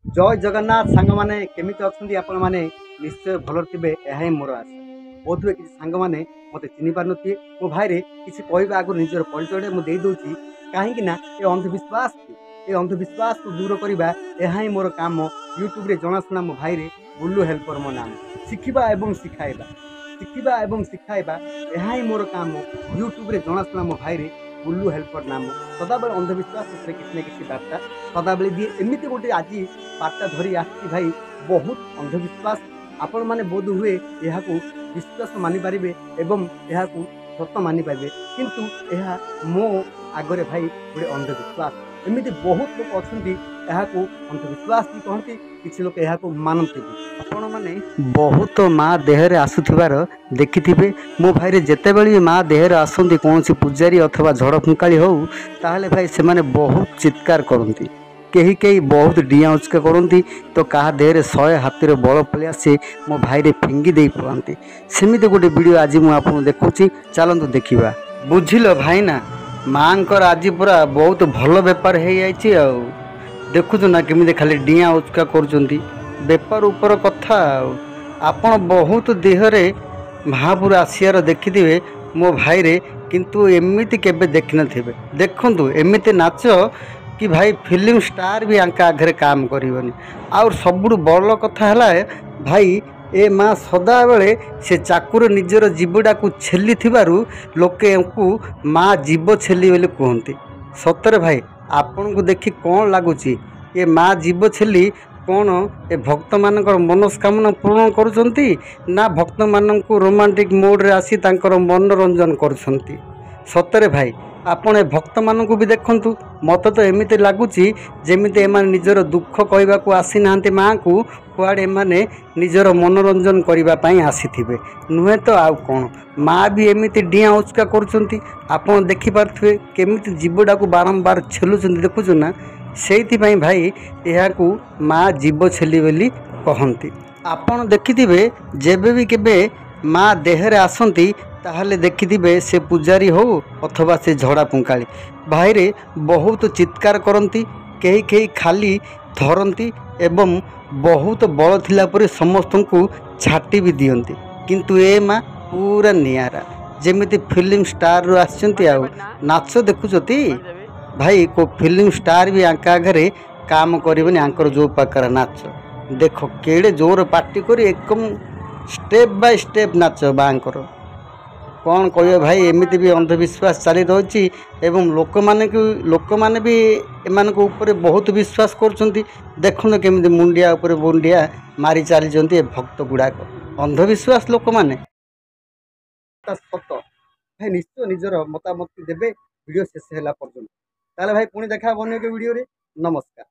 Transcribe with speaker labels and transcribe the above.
Speaker 1: जय जगन्नाथ सांग मैंने केमी अच्छा आपण मैंने निश्चय भल थे यह मोर आशा बोध हुए किसी सांग मैंने मत चिन्ह पार नी मो भाई किसी कहवा आगे निजर परिचय मुझे दूसरी कहीं ये अंधविश्वास ये अंधविश्वास को दूर करवा यह ही मोर काम यूट्यूब रे जनाशुना मो भाई बुल्लू हेल्पर मो नाम शिखा और शिखाइबा यह ही मोर काम यूट्यूब रे जनाशुना मो भाई बुल्लू हेल्पर नाम सदाबले अंधविश्वास किसी न किसी बार्ता सदाबले दिए एमती गोटे आज बार्ता धरी आसी भाई बहुत अंधविश्वास आपण मैंने बोध हुए यह विश्वास मानिपारे एवं यह सत मानिपारे किंतु यह मो आगरे भाई गोटे अंधविश्वास एमती बहुत लोग अच्छा अंधविश्वास भी कहती किसी लोग यह मानते आपण मैंने बहुत माँ देहरे आसुथिबार देखिथिबे मो भाई जिते बड़ी माँ देहरे आसती कौन पूजारी अथवा झड़ फुंकाली हो ताहले भाई से माने बहुत चित्कार करती कहीं कहीं बहुत डिया उचका करती तो क्या देहरे 100 हाथी बल पलि आसे मो भाई रे फिंगी दे पड़ती सेमती गोटे वीडियो आज मुझे देखुची चलतु देखा बुझिल भाई ना माँ आज पूरा बहुत भल बेपार हो जाए देखुचु ना केमी खाली डिया उचका कर बेपार उपर कथा आपण बहुत देहरे महापुर आसियार देखिथिबे मो भाई रे किंतु एमिति केबे देखि नथिबे देखंतु एमिति नाच कि भाई फिल्म स्टार भी आंका आगे काम करिवनी और सबुठ बड़ कथा है भाई ए माँ सदा बेले से चाकुर निजर जीवटा को छेली थिबारु लोके माँ जीव छेली बोली कहते सतरे भाई आपन को देखि कौन लगुच ये माँ जीव छेली कौन ए भक्त मान मनस्कामना पूर्ण करुँच ना भक्त मान रोमांटिक मोड्रे आसी तांकर मनोरंजन करुँच सतरे भाई आपण ए भक्त मान भी देखु मत तो एमती लगुच जमी एम निजर दुख कहवा को आसी ना माँ को कुआड़े एमाने निजर मनोरंजन करने आसी नुहे तो आउ कौन माँ भी एमती डिया उचका करुँच आपड़ देखिपे केमी जीवटा को बारंबार छेलुं देखुचु ना से भाई यह माँ जीव छेली बोली कहती आपड़ देखिथिबे जेबे भी केबे माँ देहरे आसती ताहले देखिथिबे से पूजारी हो अथवा से झड़ा पुंकाली भाई रे बहुत चित्कार करती कहीं कहीं खाली धरती एवं बहुत बड़ थिला परे समस्त को छाटी भी दियंती किंतु ए माँ पूरा नियारा जेमिति फिल्म स्टार रू आछंती आ नाच देखुछती भाई को फिल्म स्टार भी आंका आगे काम करबनी आंकर जो प्रकार नाच देख केड़े जोर पार्टी कर एकदम स्टेप बाय स्टेप नाच बांकर कौन कह भाई एमती भी अंधविश्वास चली रही एवं लोक मैंने भी एमान ऊपर बहुत विश्वास कर केमी मुंडिया उपर मुंडिया मारी चली भक्त गुड़ाक अंधविश्वास लोक मैंने सत भाई निश्चय निजर मतामत देवे वीडियो शेष है पर्यटन ताले भाई पुणी देखा बन वीडियो रे नमस्कार।